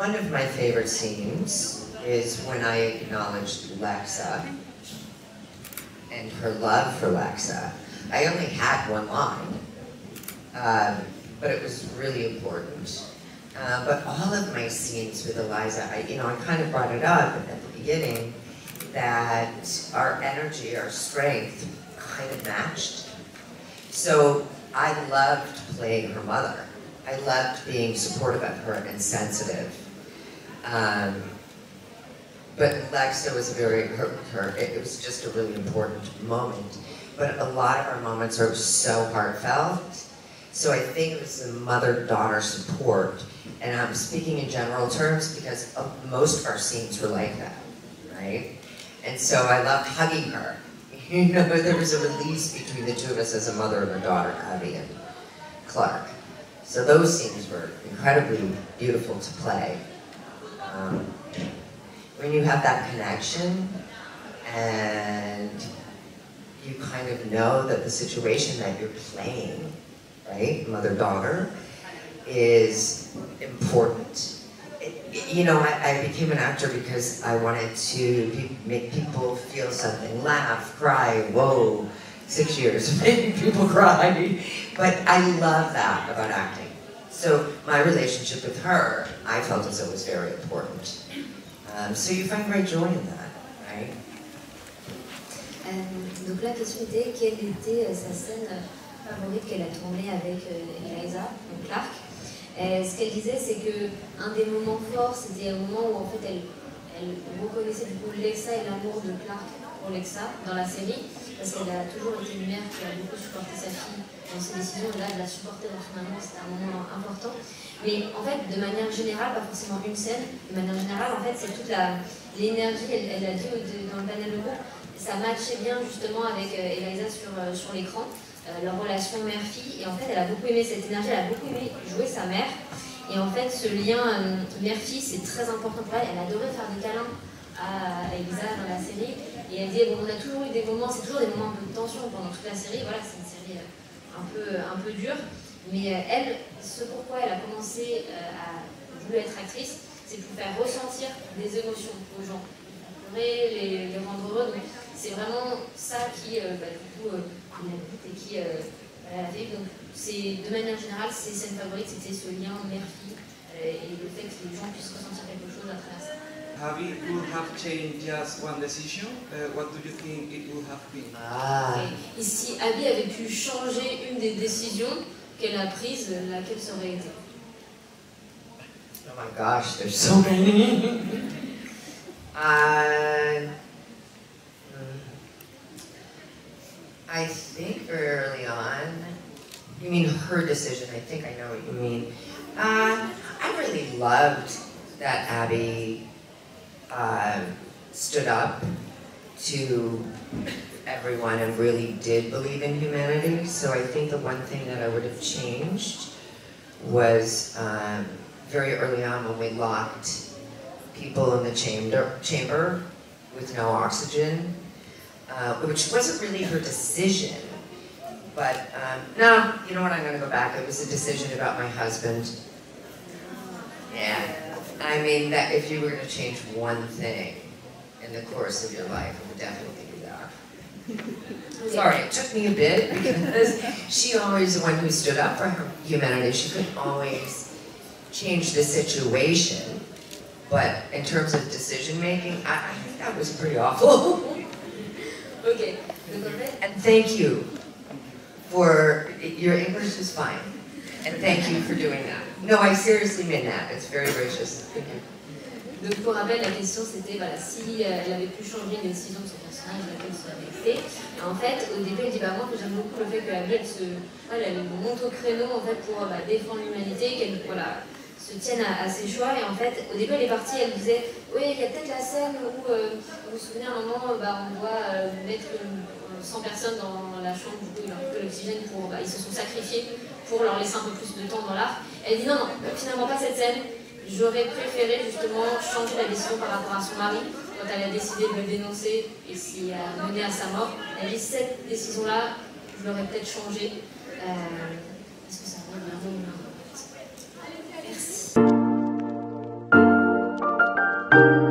one of my favorite scenes is when I acknowledged Lexa and her love for Lexa. I only had one line, but it was really important. But all of my scenes with Eliza, I kind of brought it up at the beginning, that our energy, our strength kind of matched. So I loved playing her mother. I loved being supportive of her and sensitive. But Lexa was it was just a really important moment. But a lot of our moments are so heartfelt. So I think it was the mother-daughter support. And I'm speaking in general terms because most of our scenes were like that, right? And so I loved hugging her. There was a release between the two of us as a mother and a daughter, Abby and Clark. So those scenes were incredibly beautiful to play. When you have that connection and you kind of know that the situation that you're playing, right, mother-daughter, is important. I became an actor because I wanted to make people feel something, laugh, cry, whoa, 6 years of making people cry. But I love that about acting. So my relationship with her, I felt as though was very important. So you find great joy in that, right? Donc la question était, quelle était sa scène favorite qu'elle a tournée avec Eliza, donc Clark. Ce qu'elle disait, c'est qu'un des moments forts, c'était un moment où en fait elle reconnaissait du coup Lexa et l'amour de Clark pour Lexa dans la série, parce qu'elle a toujours été une mère qui a beaucoup supporté sa fille dans ses décisions, et là elle l'a supportée dans son amour, c'était un moment important. Mais en fait, de manière générale, pas forcément une scène, de manière générale, en fait, c'est toute l'énergie, elle a dit dans le panel de groupe, ça matchait bien justement avec Eliza sur l'écran. Leur relation mère-fille, et en fait elle a beaucoup aimé cette énergie, elle a beaucoup aimé jouer sa mère, et en fait ce lien mère-fille c'est très important pour elle. Elle adorait faire des câlins à Elisa dans la série, et elle dit bon, on a toujours eu des moments, c'est toujours des moments un peu de tension pendant toute la série, voilà, c'est une série un peu dure, mais elle, ce pourquoi elle a commencé à vouloir être actrice, c'est pour faire ressentir des émotions aux gens, les rendre heureux. Donc c'est vraiment ça qui du coup et qui elle a fait. Donc de manière générale, ses scènes favorites, c'était ce lien mère-fille et le fait que les gens puissent ressentir quelque chose à travers ça. Abby could have changed just one decision. What do you think it would have been? Et si Abby avait pu changer une des décisions qu'elle a prises, laquelle ça aurait été? Oh my gosh, there's so many. I think very early on, you mean her decision, I think I know what you mean. I really loved that Abby stood up to everyone and really did believe in humanity. So I think the one thing that I would have changed was very early on when we locked people in the chamber with no oxygen. Which wasn't really her decision, but no, you know what, I'm going to go back. It was a decision about my husband. Yeah, I mean, that if you were going to change one thing in the course of your life, it would definitely be that. Sorry, it took me a bit because she always the one who stood up for her humanity. She couldn't always change the situation, but in terms of decision making, I think that was pretty awful. Okay. And thank you for, your English is fine. And thank you for doing that. No, I seriously mean that. It's very gracious. Thank you. Donc pour rappel, la question c'était voilà, si elle avait pu changer une décision de son personnage, laquelle ça avait été. En fait, au début, elle dit bah moi j'aime beaucoup le fait qu'Abby elle monte au créneau en fait pour défendre l'humanité, qu'elle se tienne à ses choix. Et en fait, au début elle est partie, elle disait oui, il y a peut-être la scène où vous vous souvenez à un moment on doit mettre 100 personnes dans la chambre, du coup il leur faut l'oxygène pour ils se sont sacrifiés pour leur laisser un peu plus de temps dans l'art. Elle dit non, finalement pas cette scène. J'aurais préféré justement changer la décision par rapport à son mari quand elle a décidé de le dénoncer et s'y a mené à sa mort. Elle dit cette décision-là, je l'aurais peut-être changée. Est-ce que ça va vraiment? Merci. Merci.